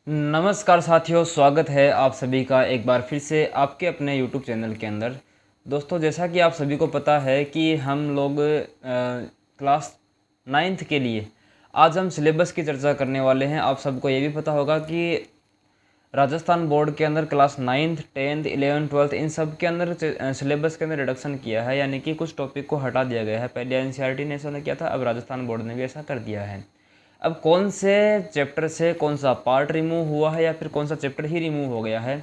नमस्कार साथियों, स्वागत है आप सभी का एक बार फिर से आपके अपने YouTube चैनल के अंदर। दोस्तों, जैसा कि आप सभी को पता है कि हम लोग क्लास 9th के लिए आज हम सिलेबस की चर्चा करने वाले हैं। आप सबको ये भी पता होगा कि राजस्थान बोर्ड के अंदर class 9th 10th 11th 12th इन सब के अंदर सिलेबस के अंदर रिडक्शन किया है, यानी कि कुछ टॉपिक को हटा दिया गया है। पहले एनसीईआरटी ने ऐसा किया था, अब राजस्थान बोर्ड ने भी ऐसा कर दिया है। अब कौन से चैप्टर से कौन सा पार्ट रिमूव हुआ है या फिर कौन सा चैप्टर ही रिमूव हो गया है,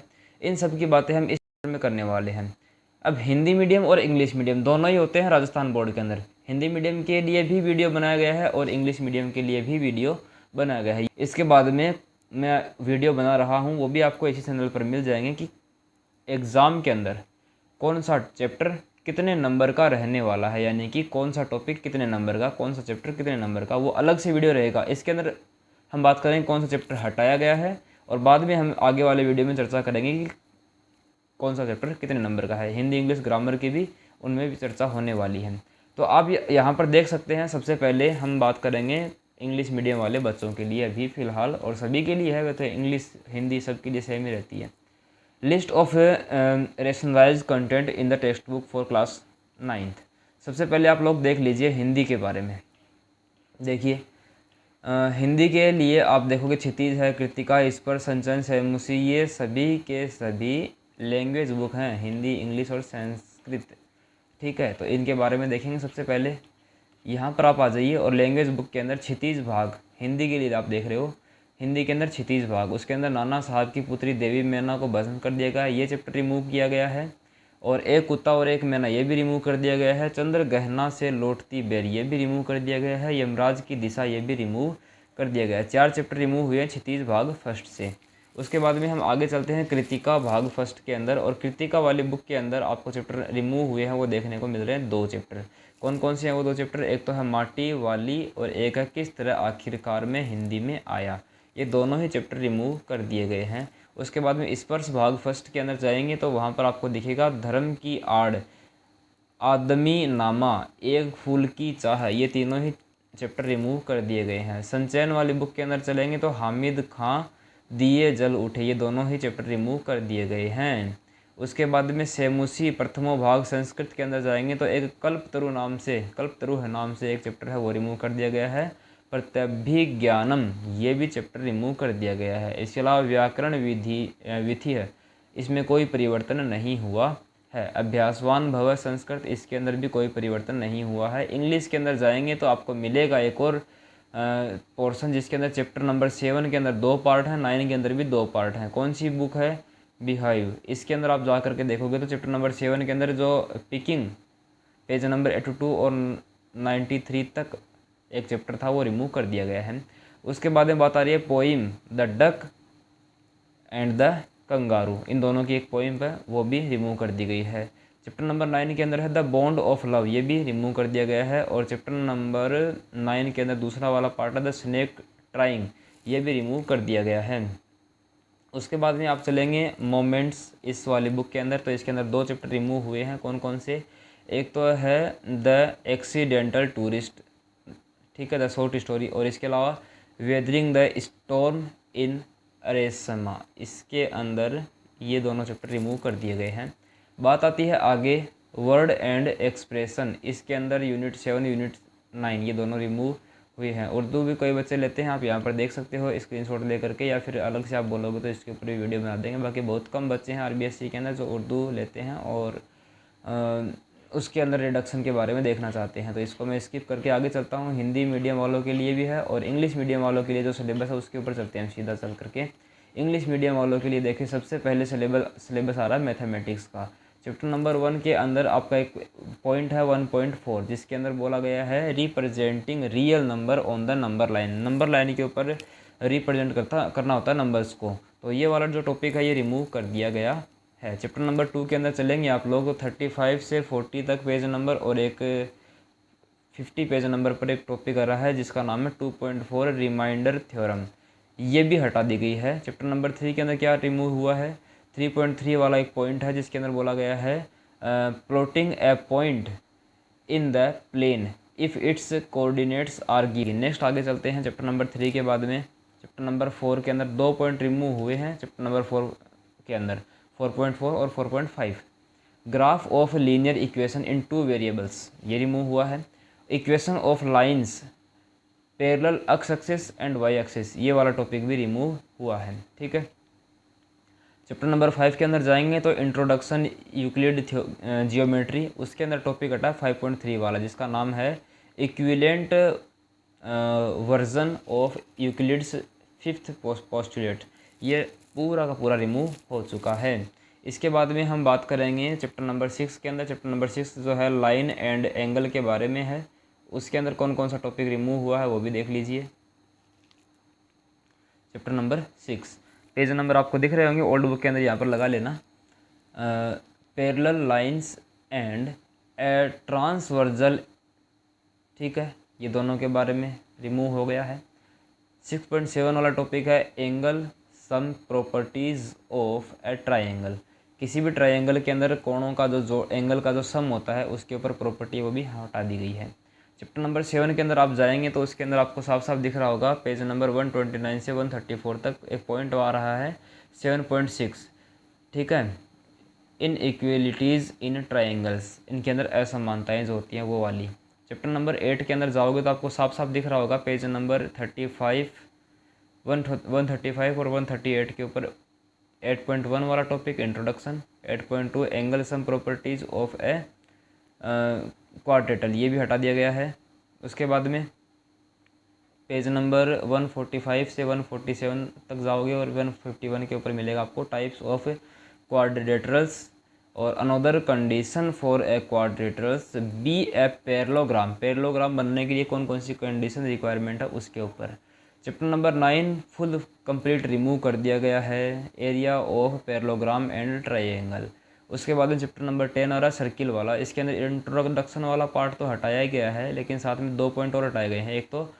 इन सब की बातें हम इस चैप्टर में करने वाले हैं। अब हिंदी मीडियम और इंग्लिश मीडियम दोनों ही होते हैं राजस्थान बोर्ड के अंदर। हिंदी मीडियम के लिए भी वीडियो बनाया गया है और इंग्लिश मीडियम के लिए भी वीडियो बनाया गया है। इसके बाद में मैं वीडियो बना रहा हूँ, वो भी आपको इसी चैनल पर मिल जाएंगे कि एग्ज़ाम के अंदर कौन सा चैप्टर कितने नंबर का रहने वाला है, यानी कि कौन सा टॉपिक कितने नंबर का, कौन सा चैप्टर कितने नंबर का, वो अलग से वीडियो रहेगा। इसके अंदर हम बात करेंगे कौन सा चैप्टर हटाया गया है और बाद में हम आगे वाले वीडियो में चर्चा करेंगे कि कौन सा चैप्टर कितने नंबर का है। हिंदी इंग्लिश ग्रामर की भी उनमें भी चर्चा होने वाली है। तो आप यहाँ पर देख सकते हैं, सबसे पहले हम बात करेंगे इंग्लिश मीडियम वाले बच्चों के लिए अभी फ़िलहाल, और सभी के लिए है वैसे, इंग्लिश हिंदी सब के लिए सेम ही रहती है। List of rationalise content in the text book for class 9th। सबसे पहले आप लोग देख लीजिए हिंदी के बारे में। देखिए, हिंदी के लिए आप देखोगे क्षितिज है, कृतिका, स्पर्श, संचयन, सैमुसी, ये सभी के सभी लैंग्वेज बुक हैं, हिंदी इंग्लिश और संस्कृत। ठीक है, तो इनके बारे में देखेंगे। सबसे पहले यहाँ पर आप आ जाइए और लैंग्वेज बुक के अंदर क्षितिज भाग हिंदी के लिए आप देख रहे हो, हिंदी के अंदर क्षितिज भाग, उसके अंदर नाना साहब की पुत्री देवी मैना को भस्म कर दिया गया है, ये चैप्टर रिमूव किया गया है। और एक कुत्ता और एक मैना, ये भी रिमूव कर दिया गया है। चंद्र गहना से लौटती बेर, ये भी रिमूव कर दिया गया है। यमराज की दिशा, ये भी रिमूव कर दिया गया है। 4 चैप्टर रिमूव हुए हैं क्षितिज भाग फर्स्ट से। उसके बाद में हम आगे चलते हैं कृतिका भाग फर्स्ट के अंदर, और कृतिका वाली बुक के अंदर आपको चैप्टर रिमूव हुए हैं वो देखने को मिल रहे हैं 2 चैप्टर। कौन कौन से हैं वो 2 चैप्टर? एक तो है माटी वाली और एक है किस तरह आखिरकार में हिंदी में आया। ये दोनों ही चैप्टर रिमूव कर दिए गए हैं। उसके बाद में स्पर्श भाग फर्स्ट के अंदर जाएंगे तो वहाँ पर आपको दिखेगा धर्म की आड़, आदमी नामा, एक फूल की चाह, ये तीनों ही चैप्टर रिमूव कर दिए गए हैं। संचयन वाली बुक के अंदर चलेंगे तो हामिद खां, दिए जल उठे, ये दोनों ही चैप्टर रिमूव कर दिए गए हैं। उसके बाद में सेमुसी प्रथमो भाग संस्कृत के अंदर जाएंगे तो एक कल्पतरु नाम से, कल्पतरु है नाम से एक चैप्टर है, वो रिमूव कर दिया गया है। प्रत्यभिज्ञानम, ये भी चैप्टर रिमूव कर दिया गया है। इसके अलावा व्याकरण विधि है, इसमें कोई परिवर्तन नहीं हुआ है। अभ्यासवान भव संस्कृत, इसके अंदर भी कोई परिवर्तन नहीं हुआ है। इंग्लिश के अंदर जाएंगे तो आपको मिलेगा एक और पोर्शन जिसके अंदर चैप्टर नंबर 7 के अंदर 2 पार्ट हैं, 9 के अंदर भी 2 पार्ट हैं। कौन सी बुक है? बिहाइव। इसके अंदर आप जा करके देखोगे तो चैप्टर नंबर 7 के अंदर जो पिकिंग पेज नंबर 82 और 93 तक एक चैप्टर था वो रिमूव कर दिया गया है। उसके बाद में बात आ रही है poem the duck and the kangaroo, इन दोनों की एक पोइम है वो भी रिमूव कर दी गई है। चैप्टर नंबर 9 के अंदर है द बॉन्ड ऑफ लव, ये भी रिमूव कर दिया गया है। और चैप्टर नंबर 9 के अंदर दूसरा वाला पार्ट है द स्नेक ट्राइंग, ये भी रिमूव कर दिया गया है। उसके बाद में आप चलेंगे मोमेंट्स इस वाली बुक के अंदर, तो इसके अंदर 2 चैप्टर रिमूव हुए हैं। कौन कौन से? एक तो है द एक्सीडेंटल टूरिस्ट, ठीक है, द शॉर्ट स्टोरी, और इसके अलावा वेदरिंग द स्टॉर्म इन अरेसमा, इसके अंदर ये दोनों चैप्टर रिमूव कर दिए गए हैं। बात आती है आगे वर्ड एंड एक्सप्रेशन, इसके अंदर यूनिट 7 यूनिट 9 ये दोनों रिमूव हुए हैं। उर्दू भी कोई बच्चे लेते हैं, आप यहाँ पर देख सकते हो स्क्रीनशॉट ले करके, या फिर अलग से आप बोलोगे तो इसके ऊपर वीडियो बना देंगे। बाकी बहुत कम बच्चे हैं आरबीएससी के अंदर जो उर्दू लेते हैं और उसके अंदर रिडक्शन के बारे में देखना चाहते हैं, तो इसको मैं स्किप करके आगे चलता हूँ। हिंदी मीडियम वालों के लिए भी है और इंग्लिश मीडियम वालों के लिए जो सिलेबस है उसके ऊपर चलते हैं सीधा चल करके। इंग्लिश मीडियम वालों के लिए देखिए, सबसे पहले सिलेबस आ रहा है मैथमेटिक्स का। चैप्टर नंबर 1 के अंदर आपका एक पॉइंट है 1.4 जिसके अंदर बोला गया है representing real number on the number line, number line के ऊपर रिप्रेजेंट करना होता है नंबर्स को। तो ये वाला जो टॉपिक है ये रिमूव कर दिया गया है। चैप्टर नंबर 2 के अंदर चलेंगे आप लोग 35 से 40 तक पेज नंबर, और एक 50 पेज नंबर पर एक टॉपिक आ रहा है जिसका नाम है 2.4 रिमाइंडर थ्योरम, ये भी हटा दी गई है। चैप्टर नंबर 3 के अंदर क्या रिमूव हुआ है? 3.3 वाला एक पॉइंट है जिसके अंदर बोला गया है plotting a point in the plane if its coordinates are given. Next आगे चलते हैं चैप्टर नंबर 3 के बाद में चैप्टर नंबर 4 के अंदर 2 पॉइंट रिमूव हुए हैं चैप्टर नंबर 4 के अंदर, 4.4 और 4.5। Graph of linear equation in 2 variables, ये रिमूव हुआ है। Equation of lines parallel x axis and y axis, ये वाला टॉपिक भी रिमूव हुआ है। ठीक है, चैप्टर नंबर 5 के अंदर जाएंगे तो इंट्रोडक्शन यूक्लिड जियोमेट्री, उसके अंदर टॉपिक हटा 5.3 वाला जिसका नाम है equivalent version of Euclid's fifth postulate, ये पूरा का पूरा रिमूव हो चुका है। इसके बाद में हम बात करेंगे चैप्टर नंबर 6 के अंदर। चैप्टर नंबर 6 जो है लाइन एंड एंगल के बारे में है, उसके अंदर कौन कौन सा टॉपिक रिमूव हुआ है वो भी देख लीजिए। चैप्टर नंबर 6, पेज नंबर आपको दिख रहे होंगे ओल्ड बुक के अंदर, यहाँ पर लगा लेना। पैरेलल लाइंस एंड ट्रांसवर्जल, ठीक है, ये दोनों के बारे में रिमूव हो गया है। 6.7 वाला टॉपिक है angle sum properties of A triangle, किसी भी ट्राइंगल के अंदर कोणों का जो एंगल का जो सम होता है उसके ऊपर प्रॉपर्टी वो भी हटा दी गई है। चैप्टर नंबर 7 के अंदर आप जाएंगे तो उसके अंदर आपको साफ साफ दिख रहा होगा पेज नंबर 129 से 134 तक एक पॉइंट आ रहा है 7.6, ठीक है, इन इक्वलिटीज़ इन ट्राइंगल्स, इनके अंदर असमानताएं जो होती हैं वो वाली। चैप्टर नंबर 8 के अंदर जाओगे तो आपको साफ साफ दिख रहा होगा पेज नंबर 135 और 138 के ऊपर 8.1 वाला topic introduction, 8.2 angle sum properties of A quadrilateral, ये भी हटा दिया गया है। उसके बाद में पेज नंबर 145 से 147 तक जाओगे और 151 के ऊपर मिलेगा आपको टाइप्स ऑफ क्वाड्रिलेटरल्स और another condition for a quadrilaterals be a parallelogram, parallelogram बनने के लिए कौन कौन सी कंडीशन रिक्वायरमेंट है उसके ऊपर। Chapter number 9 full complete remove कर दिया गया है, area of parallelogram and triangle. उसके बाद में चैप्टर नंबर 10 आ रहा है सर्किल वाला, इसके अंदर इंट्रोडक्शन वाला पार्ट तो हटाया गया है लेकिन साथ में 2 पॉइंट और हटाए गए हैं। एक तो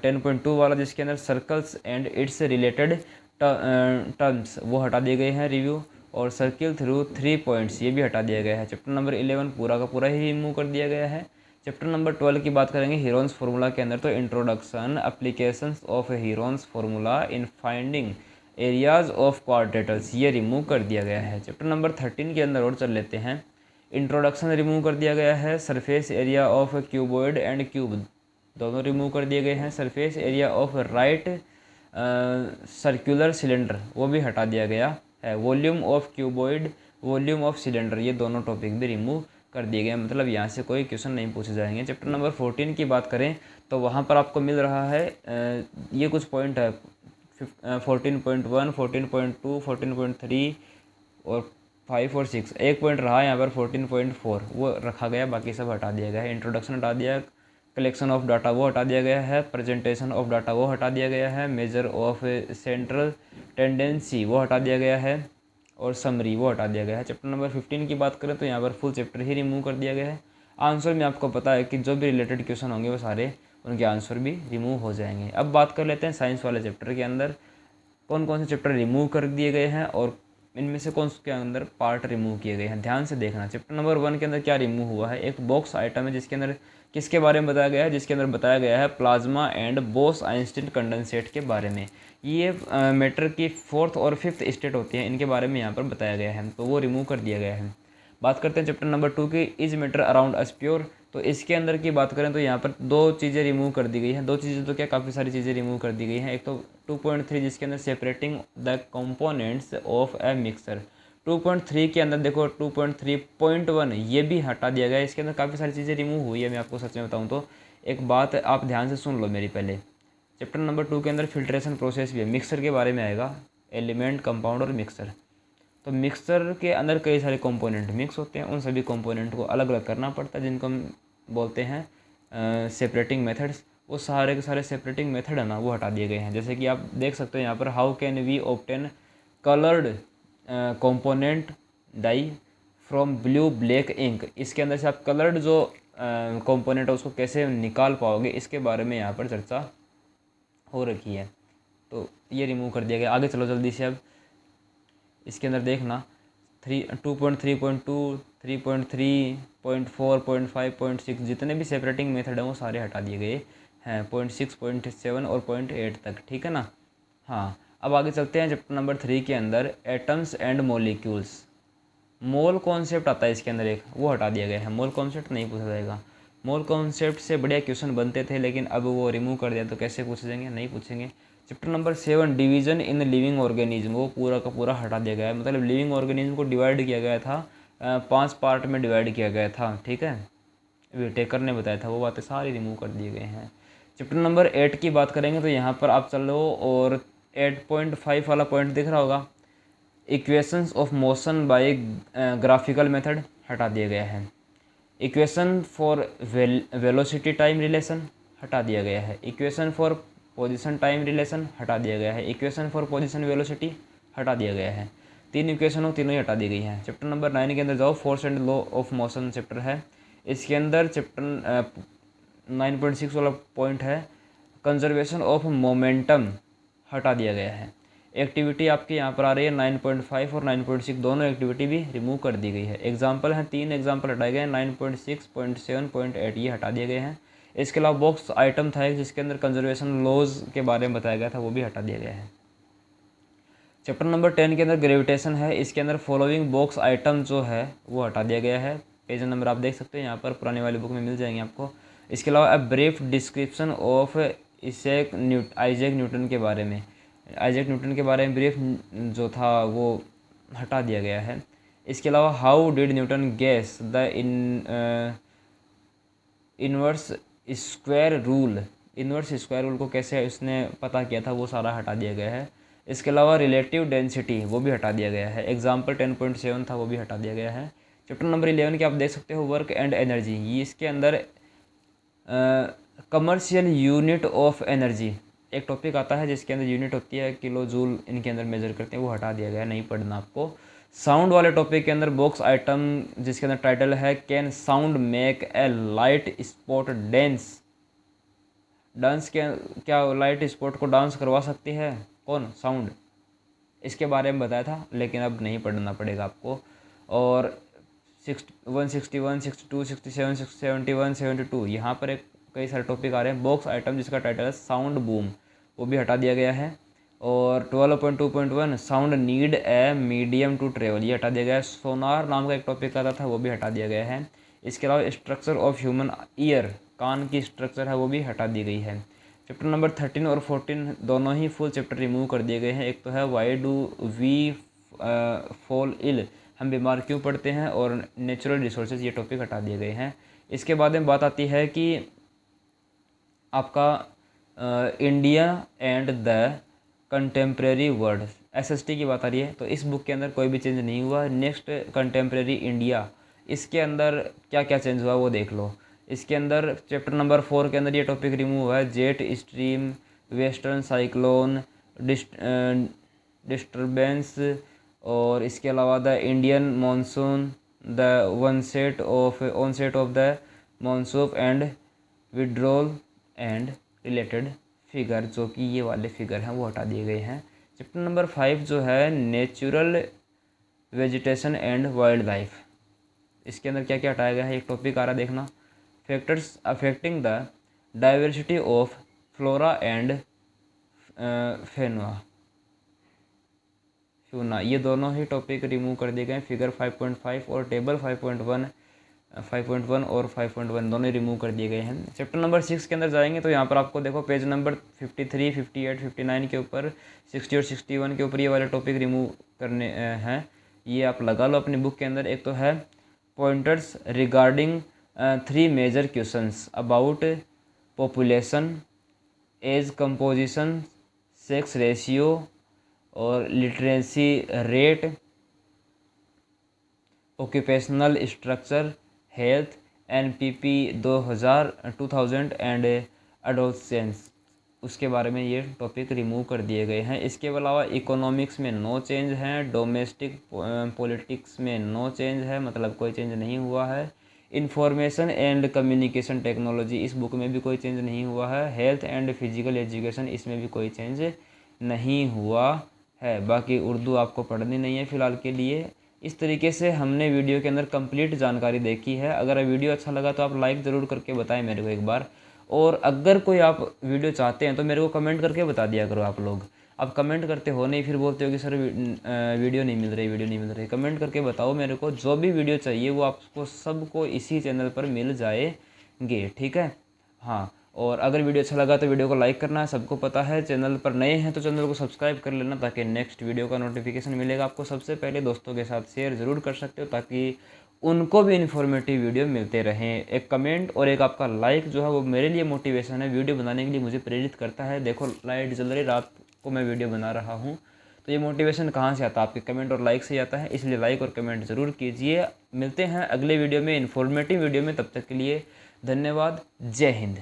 10.2 वाला जिसके अंदर circles and it's related terms वो हटा दिए गए हैं रिव्यू, और सर्किल थ्रू 3 पॉइंट्स ये भी हटा दिया गया है। चैप्टर नंबर 11 पूरा का पूरा ही रिमूव कर दिया गया है। चैप्टर नंबर 12 की बात करेंगे हीरोन्स फार्मूला के अंदर, तो introduction applications of Heron's formula in finding areas of quadrilaterals, ये रिमूव कर दिया गया है। चैप्टर नंबर 13 के अंदर और चल लेते हैं, इंट्रोडक्शन रिमूव कर दिया गया है, surface area of cuboid and cube दोनों रिमूव कर दिए गए हैं, surface area of right circular cylinder वो भी हटा दिया गया है, volume of cuboid, volume of cylinder, ये दोनों टॉपिक भी रिमूव कर दिए गए, मतलब यहाँ से कोई क्वेश्चन नहीं पूछे जाएंगे। चैप्टर नंबर 14 की बात करें तो वहाँ पर आपको मिल रहा है ये कुछ पॉइंट है 14.1, 14.2, 14.3 और 5 और 6, एक पॉइंट रहा है यहाँ पर 14.4 वो रखा गया, बाकी सब हटा दिया गया है। इंट्रोडक्शन हटा दिया, कलेक्शन ऑफ डाटा वो हटा दिया गया है, प्रेजेंटेशन ऑफ डाटा वो हटा दिया गया है, मेजर ऑफ सेंट्रल टेंडेंसी वो हटा दिया गया है, और समरी वो हटा दिया गया है। चैप्टर नंबर 15 की बात करें तो यहाँ पर फुल चैप्टर ही रिमूव कर दिया गया है। आंसर में आपको पता है कि जो भी रिलेटेड क्वेश्चन होंगे वो सारे उनके आंसर भी रिमूव हो जाएंगे। अब बात कर लेते हैं साइंस वाले चैप्टर के अंदर कौन कौन से चैप्टर रिमूव कर दिए गए हैं और इनमें से कौन से के अंदर पार्ट रिमूव किए गए हैं, ध्यान से देखना। चैप्टर नंबर 1 के अंदर क्या रिमूव हुआ है, एक बॉक्स आइटम है जिसके अंदर किसके बारे में बताया गया है, जिसके अंदर बताया गया है plasma and boss Einstein condensate के बारे में। ये मैटर की 4th और 5th स्टेट होती हैं, इनके बारे में यहाँ पर बताया गया है, तो वो रिमूव कर दिया गया है। बात करते हैं चैप्टर नंबर 2 की, is matter around us pure, तो इसके अंदर की बात करें तो यहाँ पर 2 चीज़ें रिमूव कर दी गई हैं, 2 चीज़ें तो क्या काफ़ी सारी चीज़ें रिमूव कर दी गई हैं। एक तो 2.3 जिसके अंदर separating the components of A mixer, 2.3 के अंदर देखो 2.3.1 ये भी हटा दिया गया है, इसके अंदर काफ़ी सारी चीज़ें रिमूव हुई है। मैं आपको सच में बताऊँ तो एक बात आप ध्यान से सुन लो मेरी पहले, चैप्टर नंबर 2 के अंदर फिल्ट्रेशन प्रोसेस भी है, मिक्सर के बारे में आएगा, एलिमेंट, कंपाउंड और मिक्सर। तो मिक्सर के अंदर कई सारे कंपोनेंट मिक्स होते हैं, उन सभी कंपोनेंट को अलग अलग करना पड़ता है जिनको हम बोलते हैं सेपरेटिंग मेथड्स। वो सारे के सारे सेपरेटिंग मेथड है ना वो हटा दिए गए हैं। जैसे कि आप देख सकते हो यहाँ पर how can we obtain coloured component dye from blue black ink, इसके अंदर से आप कलर्ड जो कंपोनेंट है उसको कैसे निकाल पाओगे, इसके बारे में यहाँ पर चर्चा हो रखी है, तो ये रिमूव कर दिया गया। आगे चलो जल्दी से, अब इसके अंदर देखना 2.3.2, 3.3, 0.4, 0.5, 0.6 जितने भी सेपरेटिंग मेथड हैं वो सारे हटा दिए गए हैं, 0.6, 0.7 और 0.8 तक, ठीक है ना। हाँ, अब आगे चलते हैं चैप्टर नंबर 3 के अंदर, atoms and molecules. Mole concept आता है इसके अंदर एक, वो हटा दिया गया है, मोल कॉन्सेप्ट नहीं पूछा जाएगा। मोल कॉन्सेप्ट से बढ़िया क्वेश्चन बनते थे, लेकिन अब वो रिमूव कर दिया, तो कैसे पूछ जाएंगे, नहीं पूछेंगे। Chapter number 7, division in living organism, वो पूरा का पूरा हटा दिया गया है। मतलब लिविंग ऑर्गेनिज्म को डिवाइड किया गया था, 5 पार्ट में डिवाइड किया गया था, ठीक है। विटेकर ने बताया था, वो बातें सारी रिमूव कर दिए गए हैं। चैप्टर नंबर 8 की बात करेंगे तो यहाँ पर आप चलो, और 8.5 वाला पॉइंट दिख रहा होगा, equations of motion by graphical method, हटा दिया गया है। Equation for velocity time relation, हटा दिया गया है। Equation for position time relation, हटा दिया गया है। इक्वेशन फॉर पोजीशन वेलोसिटी, हटा दिया गया है। 3 इक्वेशन हो, तीनों ही हटा दी गई हैं। चैप्टर नंबर 9 के अंदर जाओ, force and law of motion chapter है। इसके अंदर चैप्टर 9.6 वाला पॉइंट है, कंजर्वेशन ऑफ मोमेंटम, हटा दिया गया है। एक्टिविटी आपकी यहाँ पर आ रही है 9.5 और 9.6, दोनों एक्टिविटी भी रिमूव कर दी गई है। एग्जाम्पल हैं, 3 एग्जाम्पल हटाए गए हैं, 9.6, 0.7, 0.8, ये हटा दिए गए हैं। इसके अलावा बॉक्स आइटम था एक, जिसके अंदर कंजर्वेशन लॉज के बारे में बताया गया था, वो भी हटा दिया गया है। चैप्टर नंबर 10 के अंदर ग्रेविटेशन है। इसके अंदर फॉलोइंग बॉक्स आइटम जो है वो हटा दिया गया है। पेज नंबर आप देख सकते हैं यहाँ पर, पुरानी वाली बुक में मिल जाएंगे आपको। इसके अलावा brief description of Isaac Newton के बारे में, आइजैक न्यूटन के बारे में ब्रीफ जो था वो हटा दिया गया है। इसके अलावा how did Newton guess the inverse square rule, inverse square rule को कैसे उसने पता किया था, वो सारा हटा दिया गया है। इसके अलावा रिलेटिव डेंसिटी, वो भी हटा दिया गया है। एग्जाम्पल 10.7 था, वो भी हटा दिया गया है। चैप्टर नंबर 11 के आप देख सकते हो, वर्क एंड एनर्जी, ये इसके अंदर कमर्शियल यूनिट ऑफ एनर्जी एक टॉपिक आता है, जिसके अंदर यूनिट होती है किलो जूल, इनके अंदर मेजर करते हैं, वो हटा दिया गया है, नहीं पढ़ना आपको। साउंड वाले टॉपिक के अंदर बॉक्स आइटम, जिसके अंदर टाइटल है can sound make a light spot dance, dance के क्या लाइट स्पॉट को डांस करवा सकती है कौन, साउंड, इसके बारे में बताया था, लेकिन अब नहीं पढ़ना पड़ेगा आपको। और 161, 62, 67, 71, 72, यहाँ पर एक कई सारे टॉपिक आ रहे हैं। बॉक्स आइटम जिसका टाइटल है साउंड बूम, वो भी हटा दिया गया है। और 12.2.1 sound need a medium to travel, ये हटा दिया गया है। सोनार नाम का एक टॉपिक आता था, वो भी हटा दिया गया है। इसके अलावा स्ट्रक्चर ऑफ ह्यूमन ईयर, कान की स्ट्रक्चर है, वो भी हटा दी गई है। चैप्टर नंबर 13 और 14 दोनों ही फुल चैप्टर रिमूव कर दिए गए हैं। एक तो है why do we fall ill, हम बीमार क्यों पड़ते हैं, और नेचुरल रिसोर्सेज, ये टॉपिक हटा दिए गए हैं। इसके बाद में बात आती है कि आपका India and the contemporary world, SST की बात आ रही है, तो इस बुक के अंदर कोई भी चेंज नहीं हुआ। नेक्स्ट कंटेम्प्रेरी इंडिया, इसके अंदर क्या क्या चेंज हुआ वो देख लो। इसके अंदर चैप्टर नंबर 4 के अंदर ये टॉपिक रिमूव हुआ है, jet stream, western cyclone, disturbance, और इसके अलावा the Indian monsoon, the onset of the monsoon and withdrawal and related figure, जो कि ये वाले फिगर हैं वो हटा दिए गए हैं। चैप्टर नंबर 5 जो है natural vegetation and wild life, इसके अंदर क्या क्या हटाया गया है, एक टॉपिक आ रहा है देखना, factors affecting the diversity of flora and fauna, ये दोनों ही टॉपिक रिमूव कर दिए गए। फिगर 5.5 और टेबल 5.1 और 5.1 दोनों रिमूव कर दिए गए हैं। चैप्टर नंबर 6 के अंदर जाएंगे तो यहाँ पर आपको देखो पेज नंबर 53, 58, 59 के ऊपर, 60 और 61 के ऊपर ये वाले टॉपिक रिमूव करने हैं, ये आप लगा लो अपनी बुक के अंदर। एक तो है pointers regarding 3 major questions about population, age composition, sex ratio और literacy rate, occupational structure, health, NPP 2000 and adolescence, उसके बारे में ये टॉपिक रिमूव कर दिए गए हैं। इसके अलावा इकोनॉमिक्स में नो चेंज है, डोमेस्टिक पॉलिटिक्स में नो चेंज है, मतलब कोई चेंज नहीं हुआ है। इंफॉर्मेशन एंड कम्युनिकेशन टेक्नोलॉजी, इस बुक में भी कोई चेंज नहीं हुआ है। हेल्थ एंड फिजिकल एजुकेशन, इसमें भी कोई चेंज नहीं हुआ है। बाकी उर्दू आपको पढ़नी नहीं है फ़िलहाल के लिए। इस तरीके से हमने वीडियो के अंदर कंप्लीट जानकारी देखी है। अगर वीडियो अच्छा लगा तो आप लाइक ज़रूर करके बताएं मेरे को एक बार, और अगर कोई आप वीडियो चाहते हैं तो मेरे को कमेंट करके बता दिया करो। आप लोग अब कमेंट करते हो नहीं, फिर बोलते हो कि सर वीडियो नहीं मिल रही, वीडियो नहीं मिल रही। कमेंट करके बताओ मेरे को, जो भी वीडियो चाहिए वो आपको सबको इसी चैनल पर मिल जाएंगे, ठीक है। हाँ, और अगर वीडियो अच्छा लगा तो वीडियो को लाइक करना है, सबको पता है। चैनल पर नए हैं तो चैनल को सब्सक्राइब कर लेना, ताकि नेक्स्ट वीडियो का नोटिफिकेशन मिलेगा आपको सबसे पहले। दोस्तों के साथ शेयर ज़रूर कर सकते हो ताकि उनको भी इन्फॉर्मेटिव वीडियो मिलते रहें। एक कमेंट और एक आपका लाइक जो है वो मेरे लिए मोटिवेशन है, वीडियो बनाने के लिए मुझे प्रेरित करता है। देखो लाइट जल रही, रात को मैं वीडियो बना रहा हूँ, तो ये मोटिवेशन कहाँ से आता है? आपके कमेंट और लाइक से आता है, इसलिए लाइक और कमेंट ज़रूर कीजिए। मिलते हैं अगले वीडियो में, इन्फॉर्मेटिव वीडियो में। तब तक के लिए धन्यवाद। जय हिंद।